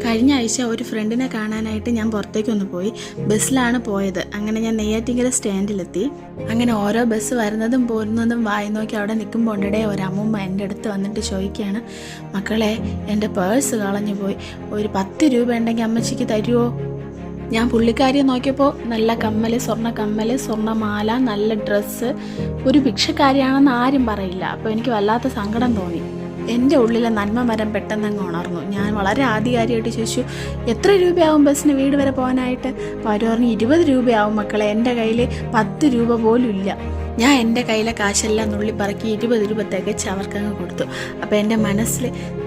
കഴിഞ്ഞ ആഴ്ച ഒരു ഫ്രണ്ടിനെ കാണാനായിട്ട് ഞാൻ പുറത്തേക്കൊന്ന് പോയി. ബസ്സിലാണ് പോയത്. അങ്ങനെ ഞാൻ നെയ്യാറ്റിങ്കര സ്റ്റാൻഡിലെത്തി. അങ്ങനെ ഓരോ ബസ് വരുന്നതും പോരുന്നതും വായി നോക്കി അവിടെ നിൽക്കുമ്പോൾ ഉണ്ടേ ഒരമ്മൂമ്മ എൻ്റെ അടുത്ത് വന്നിട്ട് ചോദിക്കുകയാണ്, മക്കളെ എൻ്റെ പേഴ്സ് കളഞ്ഞു പോയി, ഒരു 10 രൂപ ഉണ്ടെങ്കിൽ അമ്മച്ചിക്ക് തരുമോ? ഞാൻ പുള്ളിക്കാരിയെ നോക്കിയപ്പോൾ നല്ല കമ്മൽ, സ്വർണ്ണ കമ്മൽ, സ്വർണ്ണമാല, നല്ല ഡ്രസ്സ്, ഒരു ഭിക്ഷക്കാരിയാണെന്ന് ആരും പറയില്ല. അപ്പോൾ എനിക്ക് വല്ലാത്ത സങ്കടം തോന്നി. എൻ്റെ ഉള്ളിലെ നന്മ മരം പെട്ടെന്ന് അങ്ങ് ഉണർന്നു. ഞാൻ വളരെ ആധികാരികമായിട്ട് ചോദിച്ചു, എത്ര രൂപയാവും ബസ്സിന് വീട് വരെ പോകാനായിട്ട്? അപ്പോൾ അവർ പറഞ്ഞു 20 രൂപയാവും മക്കളെ, എൻ്റെ കയ്യിൽ 10 രൂപ പോലും ഇല്ല. ഞാൻ എൻ്റെ കയ്യിലെ കാശെല്ലാം നുള്ളി പറക്കി 20 രൂപ തികച്ച് അവർക്കങ്ങ് കൊടുത്തു. അപ്പോൾ എൻ്റെ മനസ്സിൽ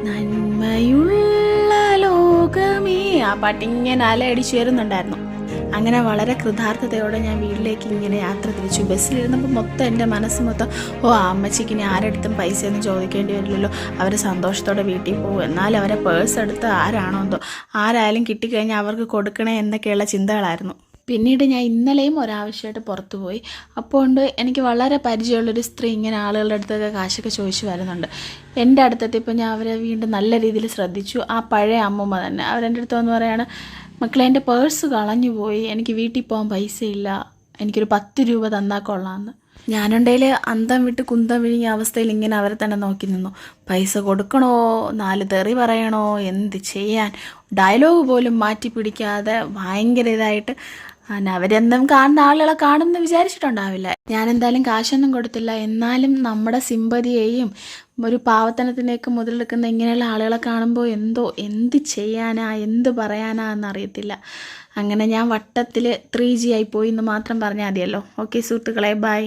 നന്മയുള്ള ലോകമേ ആ പാട്ടിങ്ങനെ അലയടിച്ചു വരുന്നുണ്ടായിരുന്നു. അങ്ങനെ വളരെ കൃതാർത്ഥതയോടെ ഞാൻ വീട്ടിലേക്ക് ഇങ്ങനെ യാത്ര തിരിച്ചു. ബസ്സിലിരുന്നപ്പോൾ മൊത്തം എൻ്റെ മനസ്സ് മൊത്തം, അമ്മച്ചിക്ക് ഇനി ആരെടുത്തും പൈസയൊന്നും ചോദിക്കേണ്ടി വരില്ലല്ലോ, അവർ സന്തോഷത്തോടെ വീട്ടിൽ പോകും. എന്നാലും അവരെ പേഴ്സ് എടുത്ത് ആരാണോ എന്തോ ആരായാലും കിട്ടിക്കഴിഞ്ഞാൽ അവർക്ക് കൊടുക്കണേ എന്നൊക്കെയുള്ള ചിന്തകളായിരുന്നു. പിന്നീട് ഞാൻ ഇന്നലെയും ഒരാവശ്യമായിട്ട് പുറത്തു പോയി. അപ്പോൾ ഉണ്ട് എനിക്ക് വളരെ പരിചയമുള്ളൊരു സ്ത്രീ ഇങ്ങനെ ആളുകളുടെ അടുത്തൊക്കെ കാശൊക്കെ ചോദിച്ചു വരുന്നുണ്ട്. എൻ്റെ അടുത്തെത്തിയപ്പോൾ ഞാൻ അവരെ വീണ്ടും നല്ല രീതിയിൽ ശ്രദ്ധിച്ചു. ആ പഴയ അമ്മൂമ്മ തന്നെ അവരെൻ്റെ അടുത്ത് വന്ന് പറയാണ്, മക്കളെ എൻ്റെ പേഴ്സ് കളഞ്ഞു പോയി, എനിക്ക് വീട്ടിൽ പോകാൻ പൈസയില്ല, എനിക്കൊരു 10 രൂപ തന്നാൽ കൊള്ളാമെന്ന്. ഞാനുണ്ടെങ്കിൽ അന്തം വിട്ട് കുന്തം വിഴുങ്ങിയ അവസ്ഥയിൽ ഇങ്ങനെ അവരെ തന്നെ നോക്കി നിന്നു. പൈസ കൊടുക്കണോ, 4 തെറി പറയണോ, എന്ത് ചെയ്യാൻ? ഡയലോഗ് പോലും മാറ്റി പിടിക്കാതെ ഭയങ്കര ഇതായിട്ട് അവരെന്തും കാണുന്ന ആളുകളെ കാണുമെന്ന് വിചാരിച്ചിട്ടുണ്ടാവില്ല. ഞാൻ എന്തായാലും കാശൊന്നും കൊടുത്തില്ല. എന്നാലും നമ്മുടെ സിമ്പതിയെയും ഒരു പാവത്തനത്തിനെയൊക്കെ മുതലെടുക്കുന്ന ഇങ്ങനെയുള്ള ആളുകളെ കാണുമ്പോൾ എന്ത് ചെയ്യാനാ, എന്ത് പറയാനാ എന്നറിയത്തില്ല. അങ്ങനെ ഞാൻ വട്ടത്തിൽ 3G ആയിപ്പോയി എന്ന് മാത്രം പറഞ്ഞാൽ മതിയല്ലോ. ഓക്കെ സുഹൃത്തുക്കളെ, ബൈ.